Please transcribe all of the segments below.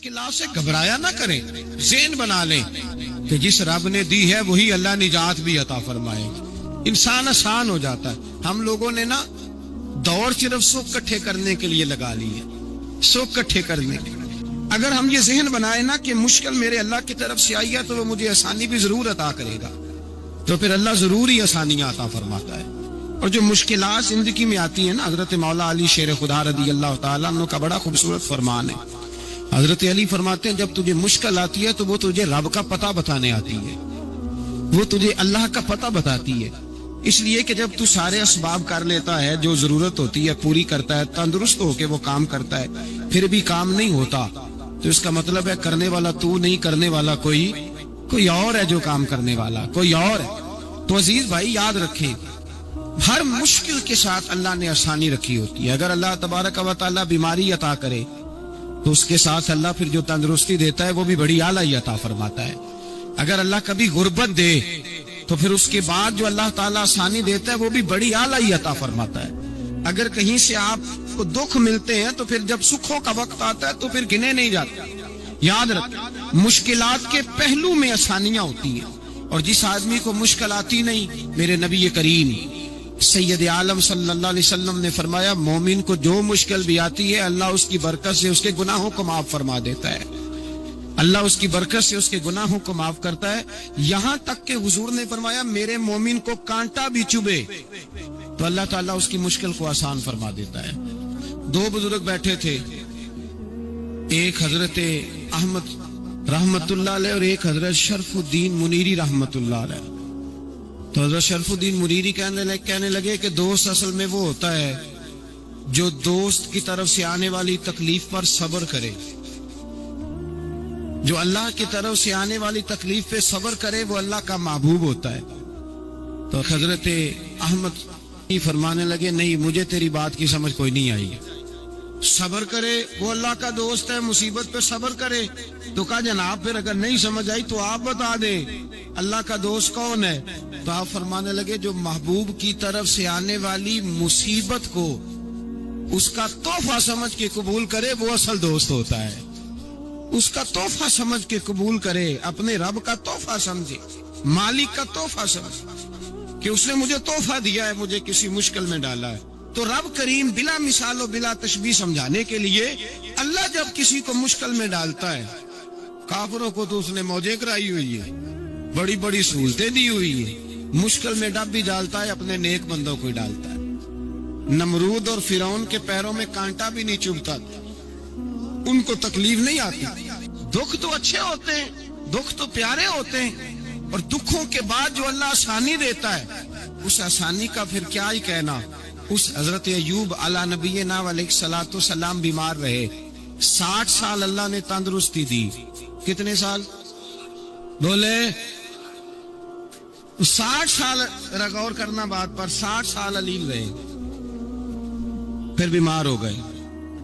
مشکلات سے گھبرایا نہ کریں، ذہن بنا لیں کہ جس رب نے دی ہے وہی اللہ نجات بھی عطا فرمائے گا۔ انسان آسان ہو جاتا ہے۔ ہم لوگوں نے نا دور صرف سکھ کٹھے کرنے کے لیے لگا لی ہے، سکھ کٹھے کرنے کے لیے۔ اگر ہم یہ ذہن بنائیں نا کہ مشکل میرے اللہ کی طرف سے آئی ہے تو وہ مجھے آسانی بھی ضرور عطا کرے گا، تو پھر اللہ ضرور ہی آسانیاں عطا فرماتا ہے۔ اور جو مشکلات زندگی میں آتی ہیں نا، حضرت مولا علی شیر خدا رضی اللہ تعالیٰ عنہ کا بڑا خوبصورت فرمان ہے۔ حضرت علی فرماتے ہیں جب تجھے مشکل آتی ہے تو وہ تجھے رب کا پتہ بتانے آتی ہے، وہ تجھے اللہ کا پتہ بتاتی ہے۔ اس لیے کہ جب تو سارے اسباب کر لیتا ہے، جو ضرورت ہوتی ہے پوری کرتا ہے، تندرست ہو کے وہ کام کرتا ہے، پھر بھی کام نہیں ہوتا، تو اس کا مطلب ہے کرنے والا تو نہیں، کرنے والا کوئی اور ہے، جو کام کرنے والا کوئی اور ہے۔ تو عزیز بھائی یاد رکھیں، ہر مشکل کے ساتھ اللہ نے آسانی رکھی ہوتی ہے۔ اگر اللہ تبارک و تعالیٰ بیماری عطا کرے تو اس کے ساتھ اللہ پھر جو تندرستی دیتا ہے وہ بھی بڑی اعلیٰ ہی عطا فرماتا ہے۔ اگر اللہ کبھی غربت دے تو پھر اس کے بعد جو اللہ تعالیٰ آسانی دیتا ہے وہ بھی بڑی اعلیٰ ہی عطا فرماتا ہے۔ اگر کہیں سے آپ کو دکھ ملتے ہیں تو پھر جب سکھوں کا وقت آتا ہے تو پھر گنے نہیں جاتے۔ یاد رکھ، مشکلات کے پہلو میں آسانیاں ہوتی ہیں، اور جس آدمی کو مشکل آتی نہیں، میرے نبی کریم سید عالم صلی اللہ علیہ وسلم نے فرمایا مومن کو جو مشکل بھی آتی ہے اللہ اس کی برکت سے اس کے گناہوں کو معاف فرما دیتا ہے، اللہ اس کی برکت سے اس کے گناہوں کو معاف کرتا ہے۔ یہاں تک کہ حضور نے فرمایا میرے مومن کو کانٹا بھی چبھے تو اللہ تعالیٰ اس کی مشکل کو آسان فرما دیتا ہے۔ دو بزرگ بیٹھے تھے، ایک حضرت احمد رحمت اللہ علیہ اور ایک حضرت شرف الدین منیری رحمت اللہ علیہ۔ تو حضرت شرف الدین منیری کہنے لگے کہ دوست اصل میں وہ ہوتا ہے جو دوست کی طرف سے آنے والی تکلیف پر صبر کرے، جو اللہ کی طرف سے آنے والی تکلیف پہ صبر کرے وہ اللہ کا محبوب ہوتا ہے۔ تو حضرت احمد فرمانے لگے نہیں، مجھے تیری بات کی سمجھ کوئی نہیں آئی، صبر کرے وہ اللہ کا دوست ہے، مصیبت پہ صبر کرے۔ تو کہا جناب پھر اگر نہیں سمجھ آئی تو آپ بتا دیں اللہ کا دوست کون ہے؟ تو آپ فرمانے لگے جو محبوب کی طرف سے آنے والی مصیبت کو اس کا تحفہ سمجھ کے قبول کرے وہ اصل دوست ہوتا ہے۔ اس کا تحفہ سمجھ کے قبول کرے، اپنے رب کا تحفہ سمجھے، مالک کا تحفہ سمجھے کہ اس نے مجھے تحفہ دیا ہے، مجھے کسی مشکل میں ڈالا ہے۔ تو رب کریم بلا مثال و بلا تشبیہ سمجھانے کے لیے اللہ جب کسی کو مشکل میں ڈالتا ہے، کافروں کو تو اس نے موجیں کرائی ہوئی ہے، بڑی بڑی سہولتیں دی ہوئی ہے، مشکل میں ڈب بھی ڈالتا ہے، اپنے نیک بندوں کو ہی ڈالتا ہے۔ نمرود اور فرعون کے پیروں میں کانٹا بھی نہیں چبھتا، ان کو تکلیف نہیں آتی۔ دکھ تو اچھے ہوتے ہیں، دکھ تو پیارے ہوتے ہیں، اور دکھوں کے بعد جو اللہ آسانی دیتا ہے اس آسانی کا پھر کیا ہی کہنا۔ اس حضرت ایوب علی نبینا علیہ الصلوۃ والسلام بیمار رہے، 60 سال اللہ نے تندرستی دی۔ کتنے سال بولے؟ 60 سال، غور کرنا بات پر، 60 سال علیل رہے، پھر بیمار ہو گئے،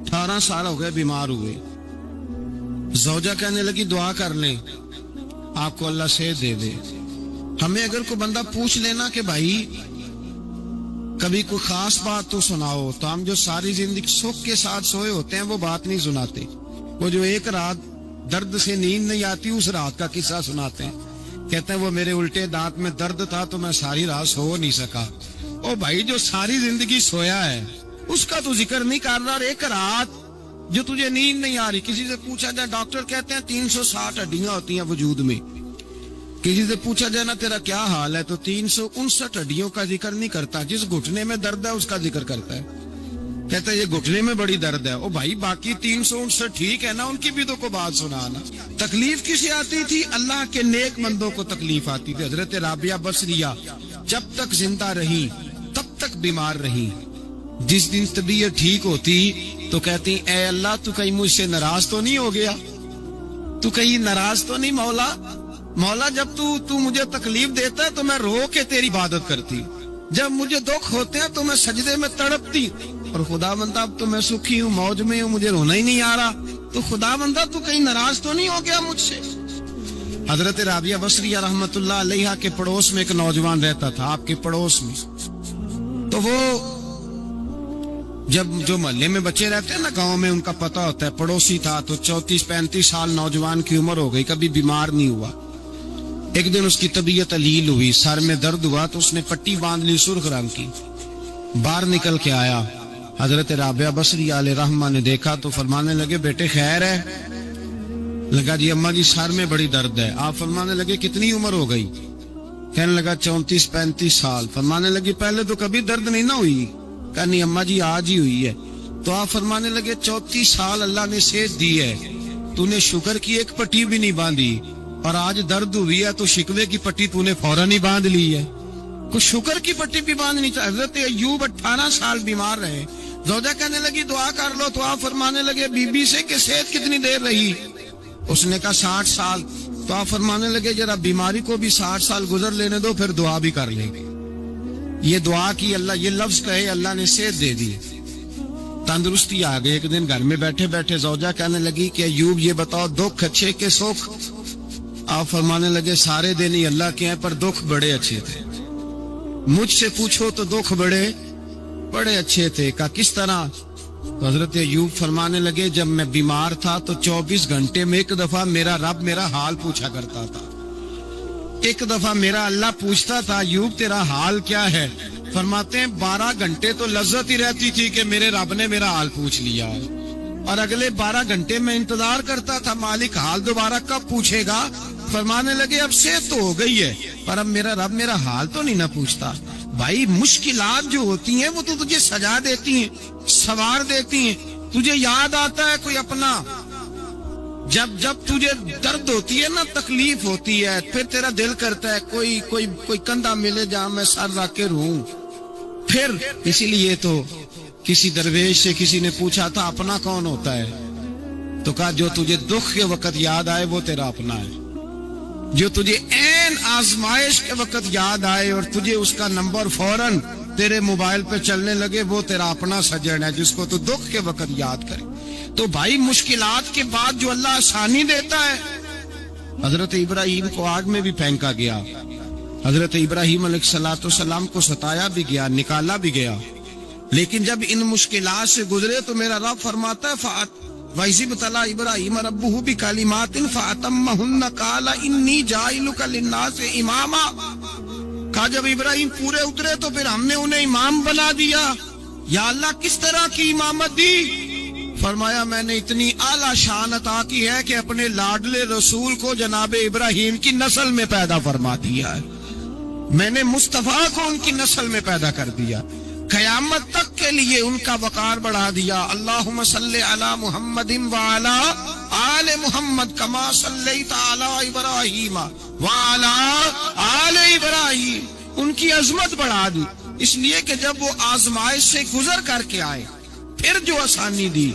18 سال ہو گئے بیمار ہوئے۔ زوجہ کہنے لگی دعا کر لیں آپ کو اللہ صحت دے دے۔ ہمیں اگر کوئی بندہ پوچھ لینا کہ بھائی کبھی کوئی خاص بات تو سناؤ، تو ہم جو ساری زندگی سکھ کے ساتھ سوئے ہوتے ہیں وہ بات نہیں سناتے، وہ جو ایک رات درد سے نیند نہیں آتی اس رات کا قصہ سناتے ہیں، کہتے ہیں وہ میرے الٹے دانت میں درد تھا تو میں ساری رات سو نہیں سکا۔ او بھائی جو ساری زندگی سویا ہے اس کا تو ذکر نہیں کر رہا، ایک رات جو تجھے نیند نہیں آ رہی۔ کسی سے پوچھا جائے، ڈاکٹر کہتے ہیں 360 ہڈیاں ہوتی ہیں وجود میں، کسی سے پوچھا جائے نا تیرا کیا حال ہے تو 359 ہڈیوں کا ذکر نہیں کرتا، جس گھٹنے میں درد ہے اس کا ذکر کرتا ہے، کہتا ہے یہ گھٹنے میں بڑی درد ہے۔ او بھائی باقی 359 ٹھیک ہے نا، ان کی بھی تو کو بات سنانا۔ تکلیف کسے آتی تھی؟ اللہ کے نیک بندوں کو تکلیف آتی تھی۔ حضرت رابعہ بصریہ جب تک زندہ رہی تب تک بیمار رہی، جس دن طبیعت ٹھیک ہوتی تو کہتی اے اللہ تو کہیں مجھ سے ناراض تو نہیں ہو گیا، تو کہیں ناراض تو نہیں مولا، مولا جب تو مجھے تکلیف دیتا ہے تو میں رو کے تیری عبادت کرتی، جب مجھے دکھ ہوتے ہیں تو میں سجدے میں تڑپتی، اور خدا بندہ اب تو میں سکھی ہوں، موج میں ہوں، مجھے رونا ہی نہیں آ رہا، تو خدا بندہ تو کہیں ناراض تو نہیں ہو گیا مجھ سے۔ حضرت رابعہ بصریہ رحمت اللہ علیہ کے پڑوس میں ایک نوجوان رہتا تھا، آپ کے پڑوس میں، تو وہ جب جو محلے میں بچے رہتے ہیں نا گاؤں میں، ان کا پتہ ہوتا ہے، پڑوسی تھا تو 34-35 سال نوجوان کی عمر ہو گئی، کبھی بیمار نہیں ہوا. ایک دن اس کی طبیعت علیل ہوئی، سر میں درد ہوا تو اس نے پٹی باندھ لی سرخ رنگ کی. باہر نکل کے آیا، حضرت رابعہ بصری علیہ رحمہ نے دیکھا تو فرمانے لگے بیٹے خیر ہے؟ لگا جی اماں جی سر میں بڑی درد ہے. آپ فرمانے لگے کتنی عمر ہو گئی؟ کہنے لگا 34-35 سال. فرمانے لگی پہلے تو کبھی درد نہیں نہ ہوئی؟ کہا نہیں اماں جی آج ہی ہوئی ہے. تو آپ فرمانے لگے 34 سال اللہ نے صحت دی ہے، تو نے شکر کی ایک پٹی بھی نہیں باندھی، اور آج درد ہوئی ہے تو شکوے کی پٹی تو نے فوراً ہی باندھ لی ہے. کچھ شکر کی پٹی بھی باندھنی چاہیے. حضرت ایوب 18 سال بیمار رہے. زوجہ کہنے لگی دعا کر لو، تو آپ فرمانے لگے بی بی سے کہ صحت کتنی دیر رہی؟ اس نے کہا 60 سال. تو آپ فرمانے لگے ذرا بیماری کو بھی 60 سال گزر لینے دو، پھر دعا بھی کر لیں گے. یہ دعا کی، اللہ یہ لفظ کہے اللہ نے صحت دے دی، تندرستی آ گئی. ایک دن گھر میں بیٹھے بیٹھے زوجہ کہنے لگی کہ ایوب یہ بتاؤ دکھ اچھے کہ سکھ؟ آپ فرمانے لگے سارے دن ہی اللہ کے ہیں پر دکھ بڑے اچھے تھے. مجھ سے پوچھو تو دکھ بڑے اچھے تھے. کہا کس طرح؟ تو حضرت ایوب فرمانے لگے جب میں بیمار تھا تو 24 گھنٹے میں ایک دفعہ میرا رب میرا حال پوچھا کرتا تھا. ایک دفعہ میرا اللہ پوچھتا تھا ایوب تیرا حال کیا ہے؟ فرماتے ہیں 12 گھنٹے تو لذت ہی رہتی تھی کہ میرے رب نے میرا حال پوچھ لیا، اور اگلے 12 گھنٹے میں انتظار کرتا تھا مالک حال دوبارہ کب پوچھے گا. فرمانے لگے اب صحت تو ہو گئی ہے پر اب میرا رب میرا حال تو نہیں نہ پوچھتا. بھائی مشکلات جو ہوتی ہیں وہ تو تجھے سجا دیتی ہیں، سوار دیتی ہیں. تجھے یاد آتا ہے کوئی اپنا، جب تجھے درد ہوتی ہے نا، تکلیف ہوتی ہے، پھر تیرا دل کرتا ہے کوئی کندھا ملے جہاں میں سر رکھ کے رہوں. پھر اسی لیے تو کسی درویش سے کسی نے پوچھا تھا اپنا کون ہوتا ہے؟ تو کہا جو تجھے دکھ کے وقت یاد آئے وہ تیرا اپنا ہے. جو تجھے عین آزمائش کے وقت یاد آئے اور تجھے اس کا نمبر فوراً تیرے موبائل پہ چلنے لگے وہ تیرا اپنا سجن ہے، جس کو تو دکھ کے وقت یاد کرے. تو بھائی مشکلات کے بعد جو اللہ آسانی دیتا ہے. حضرت ابراہیم کو آگ میں بھی پھینکا گیا، حضرت ابراہیم علیہ السلام کو ستایا بھی گیا، نکالا بھی گیا، لیکن جب ان مشکلات سے گزرے تو میرا رب فرماتا ہے وَإِذِ ابْتَلَىٰ إِبْرَاهِيمَ رَبُّهُ بِكَلِمَاتٍ فَأَتَمَّهُنَّ قَالَ إِنِّي جَاعِلُكَ لِلنَّاسِ إِمَامًا. کہا جب ابراہیم پورے اترے تو پھر ہم نے انہیں امام بنا دیا. یا اللہ کس طرح کی امامت دی؟ فرمایا میں نے اتنی اعلیٰ شان عطا کی ہے کہ اپنے لاڈلے رسول کو جناب ابراہیم کی نسل میں پیدا فرما دیا ہے. میں نے مصطفیٰ کو ان کی نسل میں پیدا کر دیا، قیامت تک کے لیے ان کا وقار بڑھا دیا. اللہم صلی علی محمد وعلی آل محمد کما صلیت علی ابراہیم وعلی آل ابراہیم. ان کی عظمت بڑھا دی، اس لیے کہ جب وہ آزمائش سے گزر کر کے آئے پھر جو آسانی دی.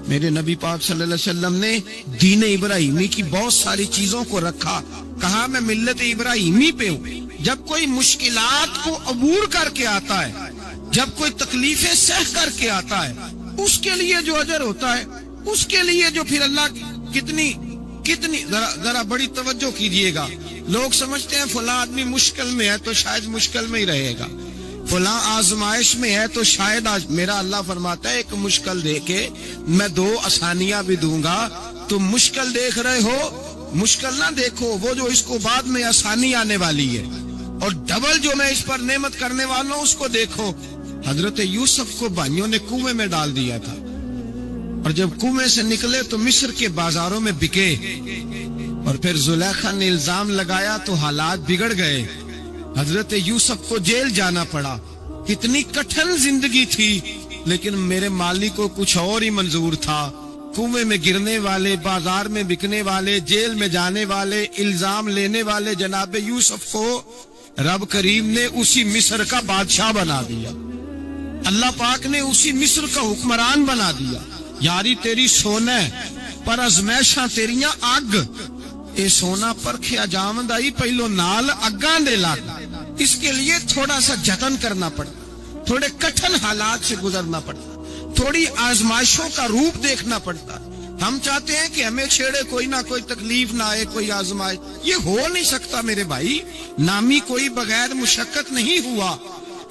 میرے نبی پاک صلی اللہ علیہ وسلم نے دین ابراہیمی کی بہت ساری چیزوں کو رکھا، کہا میں ملت ابراہیمی پہ ہوں. جب کوئی مشکلات کو عبور کر کے آتا ہے، جب کوئی تکلیفیں سہ کر کے آتا ہے، اس کے لیے جو اجر ہوتا ہے، اس کے لیے جو پھر اللہ کتنی ذرا بڑی توجہ کیجئے گا. لوگ سمجھتے ہیں فلاں آدمی مشکل میں ہے تو شاید مشکل میں ہی رہے گا، فلاں آزمائش میں ہے تو شاید میرا اللہ فرماتا ہے ایک مشکل دے کے میں 2 آسانیاں بھی دوں گا. تم مشکل دیکھ رہے ہو، مشکل نہ دیکھو، وہ جو اس کو بعد میں آسانی آنے والی ہے، اور ڈبل جو میں اس پر نعمت کرنے والا ہوں اس کو دیکھو. حضرت یوسف کو بھائیوں نے کنویں میں ڈال دیا تھا، اور جب کنویں سے نکلے تو مصر کے بازاروں میں بکے، اور پھر زلیخا نے الزام لگایا تو حالات بگڑ گئے. حضرت یوسف کو جیل جانا پڑا. کتنی کٹھن زندگی تھی، لیکن میرے مالک کو کچھ اور ہی منظور تھا. کنویں میں گرنے والے، بازار میں بکنے والے، جیل میں جانے والے، الزام لینے والے جناب یوسف کو رب کریم نے اسی مصر کا بادشاہ بنا دیا. اللہ پاک نے اسی مصر کا حکمران بنا دیا. یاری تیری سونا پر ازمیشاں تیریاں اگ، اے سونا پرکھیا جامد آئی پہلو نال اگاں دے لگ. اس کے لیے تھوڑا سا جتن کرنا پڑتا، تھوڑے کٹھن حالات سے گزرنا پڑتا، تھوڑی آزمائشوں کا روپ دیکھنا پڑتا. ہم چاہتے ہیں کہ ہمیں چھیڑے کوئی نہ کوئی تکلیف نہ آئے، کوئی آزمائش. یہ ہو نہیں سکتا میرے بھائی. نامی کوئی بغیر مشقت نہیں ہوا.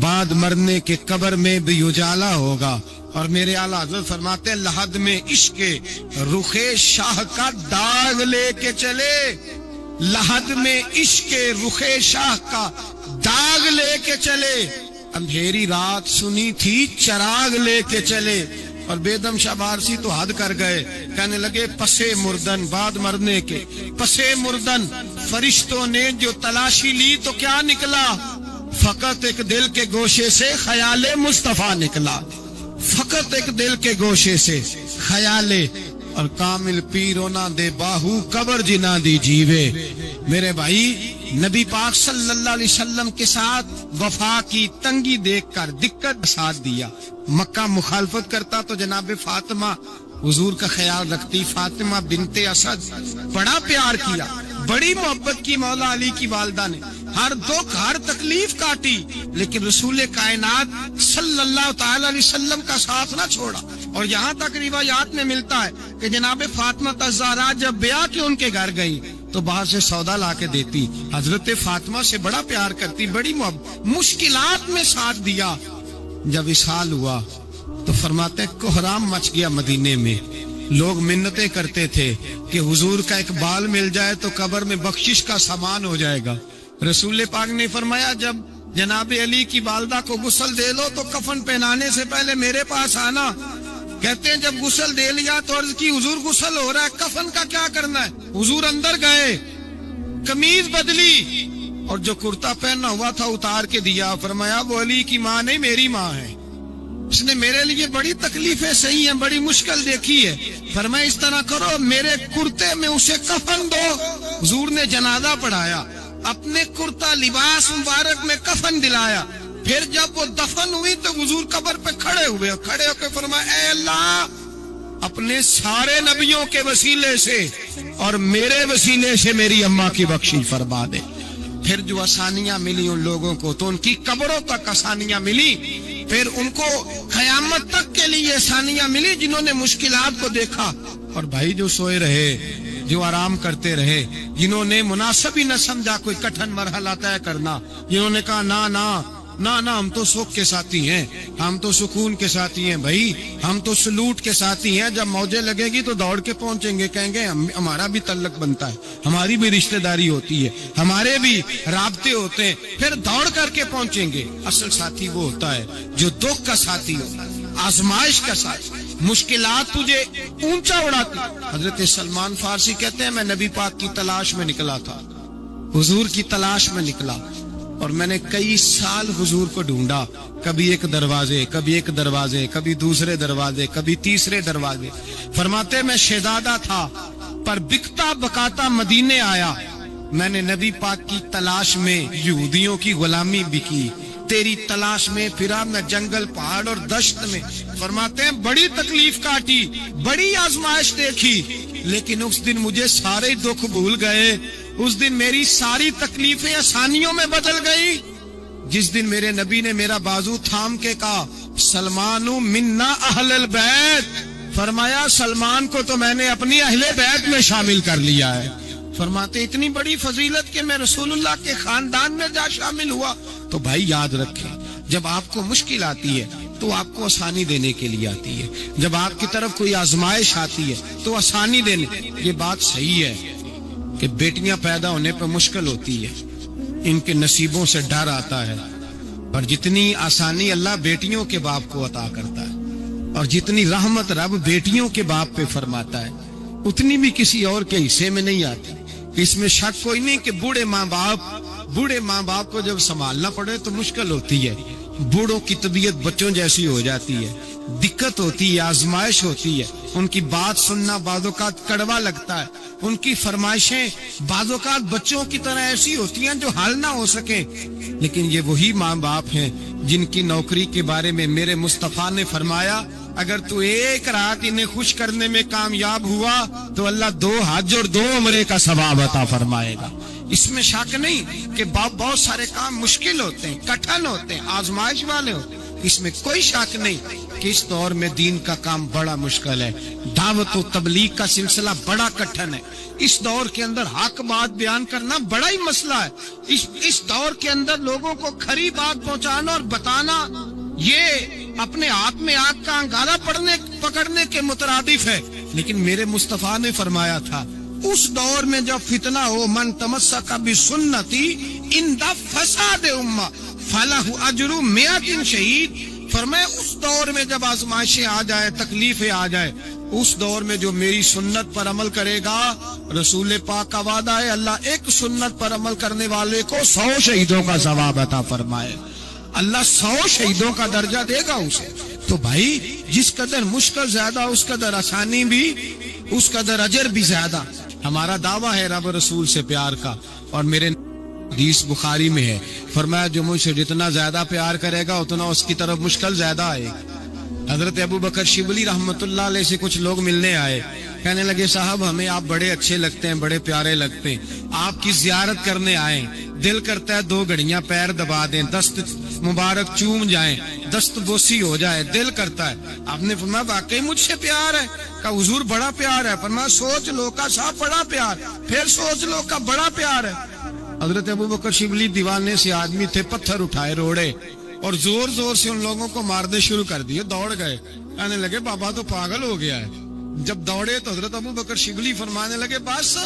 بعد مرنے کے قبر میں بھی اجالا ہوگا. اور میرے اعلیٰ حضرت فرماتے ہیں لحد میں عشق رخ شاہ کا داغ لے کے چلے. لحد میں عشق رخ شاہ کا داغ لے کے چلے. اندھیری رات سنی تھی چراغ لے کے چلے. اور بیدم شاہ بارسی تو حد کر گئے, کہنے لگے پسے مردن, بعد مرنے کے پسے مردن فرشتوں نے جو تلاشی لی تو کیا نکلا؟ فقط ایک دل کے گوشے سے خیال مصطفیٰ نکلا. فقط ایک دل کے گوشے سے خیال. اور کامل پیرو نہ دے باہو قبر جنا دی جیوے. میرے بھائی نبی پاک صلی اللہ علیہ وسلم کے ساتھ وفا کی تنگی دیکھ کر دقت ساتھ دیا. مکہ مخالفت کرتا تو جناب فاطمہ حضور کا خیال رکھتی. فاطمہ بنت اسد بڑا پیار کیا, بڑی محبت کی مولا علی کی والدہ نے. ہر دکھ ہر تکلیف کاٹی, لیکن رسول کائنات صلی اللہ تعالی علیہ وسلم کا ساتھ نہ چھوڑا. اور یہاں تک روایات میں ملتا ہے کہ جناب فاطمہ الزہرا جب بیعہ کے ان کے گھر گئی تو باہر سے سودا لا کے دیتی. حضرت فاطمہ سے بڑا پیار کرتی, بڑی محبت, مشکلات میں ساتھ دیا. جب وصال ہوا تو فرماتے ہیں کوہرام مچ گیا مدینے میں. لوگ منتیں کرتے تھے کہ حضور کا ایک بال مل جائے تو قبر میں بخشش کا سامان ہو جائے گا. رسول پاک نے فرمایا جب جناب علی کی والدہ کو غسل دے لو تو کفن پہنانے سے پہلے میرے پاس آنا. کہتے ہیں جب غسل دے لیا تو عرض کی حضور غسل ہو رہا ہے, کفن کا کیا کرنا ہے؟ حضور اندر گئے, قمیض بدلی اور جو کرتا پہنا ہوا تھا اتار کے دیا. فرمایا وہ علی کی ماں نہیں میری ماں ہے, اس نے میرے لیے بڑی تکلیفیں سہی ہیں, بڑی مشکل دیکھی ہے. فرمایا اس طرح کرو میرے کرتے میں اسے کفن دو. حضور نے جنازہ پڑھایا, اپنے کرتا لباس مبارک میں کفن دلایا. پھر جب وہ دفن ہوئی تو حضور قبر پہ کھڑے ہوئے, کھڑے ہو کے فرمایا اے اللہ اپنے سارے نبیوں کے وسیلے سے اور میرے وسیلے سے میری اماں کی بخشش فرما دے. پھر جو آسانیاں ملی ان لوگوں کو تو ان کی قبروں تک آسانیاں ملی. پھر ان کو قیامت تک کے لیے آسانیاں ملی جنہوں نے مشکلات کو دیکھا. اور بھائی جو سوئے رہے, جو آرام کرتے رہے, جنہوں نے مناسب ہی نہ سمجھا کوئی کٹھن مرحلہ طے کرنا, جنہوں نے کہا نا نا نا نا ہم تو سکھ کے ساتھی ہیں, ہم تو سکون کے ساتھی ہیں, بھائی ہم تو سلوٹ کے ساتھی ہیں. جب موجیں لگے گی تو دوڑ کے پہنچیں گے, کہیں گے ہمارا بھی تعلق بنتا ہے, ہماری بھی رشتہ داری ہوتی ہے, ہمارے بھی رابطے ہوتے ہیں, پھر دوڑ کر کے پہنچیں گے. اصل ساتھی وہ ہوتا ہے جو دکھ کا ساتھی ہو, آزمائش کا ساتھی, مشکلات تجھے اونچا اڑاتی. حضرت سلمان فارسی کہتے ہیں میں نبی پاک کی تلاش میں نکلا تھا, حضور کی تلاش میں نکلا, اور میں نے کئی سال حضور کو ڈھونڈا. کبھی ایک دروازے, کبھی ایک دروازے, کبھی دوسرے دروازے, کبھی تیسرے دروازے. فرماتے میں شہزادہ تھا پر بکتا بکاتا مدینے آیا. میں نے نبی پاک کی تلاش میں یہودیوں کی غلامی بھی کی, تیری تلاش میں پھرا میں جنگل پہاڑ اور دشت میں. فرماتے ہیں بڑی تکلیف کاٹی, بڑی آزمائش دیکھی, لیکن اس دن مجھے سارے دکھ بھول گئے. اس دن میری ساری تکلیفیں آسانیوں میں بدل گئی. جس دن میرے نبی نے میرا بازو تھام کے کہا سلمان منا اہل البیت, فرمایا سلمان کو تو میں نے اپنی اہل بیت میں شامل کر لیا ہے. فرماتے اتنی بڑی فضیلت کہ میں رسول اللہ کے خاندان میں جا شامل ہوا. تو بھائی یاد رکھیں جب آپ کو مشکل آتی ہے تو آپ کو آسانی دینے کے لیے آتی ہے, جب آپ کی طرف کوئی آزمائش آتی ہے تو آسانی دینے. یہ بات صحیح ہے کہ بیٹیاں پیدا ہونے پہ مشکل ہوتی ہے, ان کے نصیبوں سے ڈر آتا ہے, اور جتنی آسانی اللہ بیٹیوں کے باپ کو عطا کرتا ہے اور جتنی رحمت رب بیٹیوں کے باپ پہ فرماتا ہے اتنی بھی کسی اور کے حصے میں نہیں آتی. اس میں شک کوئی نہیں کہ بوڑھے ماں باپ کو جب سنبھالنا پڑے تو مشکل ہوتی ہے. بوڑھوں کی طبیعت بچوں جیسی ہو جاتی ہے, دقت ہوتی ہے, آزمائش ہوتی ہے. ان کی بات سننا بعض اوقات کڑوا لگتا ہے, ان کی فرمائشیں بعض اوقات بچوں کی طرح ایسی ہوتی ہیں جو حل نہ ہو سکے. لیکن یہ وہی ماں باپ ہیں جن کی نوکری کے بارے میں میرے مصطفیٰ نے فرمایا اگر تو ایک رات انہیں خوش کرنے میں کامیاب ہوا تو اللہ 2 حج اور 2 عمرے کا ثواب عطا فرمائے گا. اس میں شک نہیں کہ بہت سارے کام مشکل ہوتے ہیں, کٹھن ہوتے ہیں, آزمائش والے ہوتے ہیں. اس میں کوئی شک نہیں کہ اس دور میں دین کا کام بڑا مشکل ہے، دعوت و تبلیغ کا سلسلہ بڑا کٹھن ہے، اس دور کے اندر حق بات بیان کرنا بڑا ہی مسئلہ ہے، اس دور کے اندر لوگوں کو کھری بات پہنچانا اور بتانا یہ اپنے ہاتھ میں آگ کا انگارہ پکڑنے کے مترادف ہے۔ لیکن میرے مصطفیٰ نے فرمایا تھا اس دور میں جب فتنہ ہو، من تمسک بسنتی ان دا فساد امہ فلہ اجر 100 شہید، فرمایا اس دور میں جب آزمائشیں آ جائے، تکلیفیں آ جائے، اس دور میں جو میری سنت پر عمل کرے گا، رسول پاک کا وعدہ ہے اللہ ایک سنت پر عمل کرنے والے کو 100 شہیدوں کا ثواب عطا فرمائے، اللہ 100 شہیدوں کا درجہ دے گا اسے۔ تو بھائی جس قدر مشکل زیادہ اس قدر آسانی بھی، اس قدر اجر بھی زیادہ۔ ہمارا دعویٰ ہے رب رسول سے پیار کا، اور میرے حدیث بخاری میں ہے، فرمایا جو مجھ سے جتنا زیادہ پیار کرے گا اتنا اس کی طرف مشکل زیادہ آئے گی۔ حضرت ابو بکر شبلی رحمت اللہ علیہ سے کچھ لوگ ملنے آئے، کہنے لگے صاحب ہمیں آپ بڑے اچھے لگتے ہیں، بڑے پیارے لگتے ہیں، آپ کی زیارت کرنے آئے، دل کرتا ہے 2 گھڑیاں پیر دبا دیں، دست مبارک چوم جائیں، دست بوسی ہو جائے، دل کرتا ہے۔ آپ نے فرمایا واقعی مجھ سے پیار ہے؟ کہا حضور بڑا پیار ہے۔ فرمایا سوچ لو کا صاحب بڑا پیار، پھر سوچ لو کا بڑا پیار ہے۔ حضرت ابو بکر شبلی دیوانے سے آدمی تھے، پتھر اٹھائے روڑے اور زور زور سے ان لوگوں کو مارنے شروع کر دیے، دوڑ گئے، کہنے لگے بابا تو پاگل ہو گیا ہے۔ جب دوڑے تو حضرت ابو بکر شبلی فرمانے لگے بس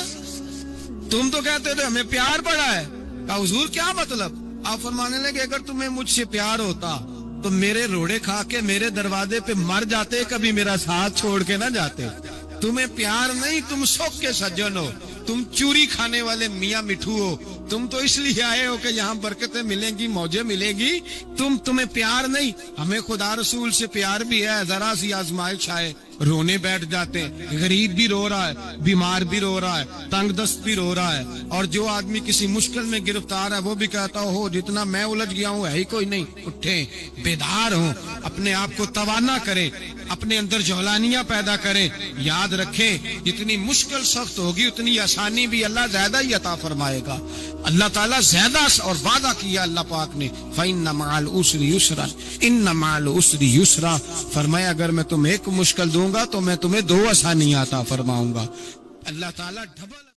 تم تو کہتے تھے ہمیں پیار پڑا ہے۔ کہا حضور کیا مطلب؟ آپ فرمانے لگے اگر تمہیں مجھ سے پیار ہوتا تو میرے روڑے کھا کے میرے دروازے پہ مر جاتے، کبھی میرا ساتھ چھوڑ کے نہ جاتے۔ تمہیں پیار نہیں، تم سوکھ کے سجن ہو، تم چوری کھانے والے میاں مٹھو ہو، تم تو اس لیے آئے ہو کہ یہاں برکتیں ملیں گی، موجیں ملیں گی، تمہیں پیار نہیں۔ ہمیں خدا رسول سے پیار بھی ہے، ذرا سی آزمائش آئے رونے بیٹھ جاتے ہیں، غریب بھی رو رہا ہے، بیمار بھی رو رہا ہے، تنگ دست بھی رو رہا ہے، اور جو آدمی کسی مشکل میں گرفتار ہے وہ بھی کہتا ہو جتنا میں الجھ گیا ہوں ہے ہی کوئی نہیں۔ اٹھیں، بیدار ہوں، اپنے آپ کو توانا کریں، اپنے اندر جولانیاں پیدا کریں، یاد رکھیں جتنی مشکل سخت ہوگی اتنی آسانی بھی اللہ زیادہ ہی عطا فرمائے گا۔ اللہ تعالیٰ زیادہ اور وعدہ کیا اللہ پاک نے، فَإِنَّ مَعَ الْعُسْرِ يُسْرًا إِنَّ مَعَ الْعُسْرِ يُسْرًا، فرمایا اگر میں تمہیں ایک مشکل دوں گا تو میں تمہیں 2 آسانیاں عطا فرماؤں گا۔ اللہ تعالیٰ ڈبل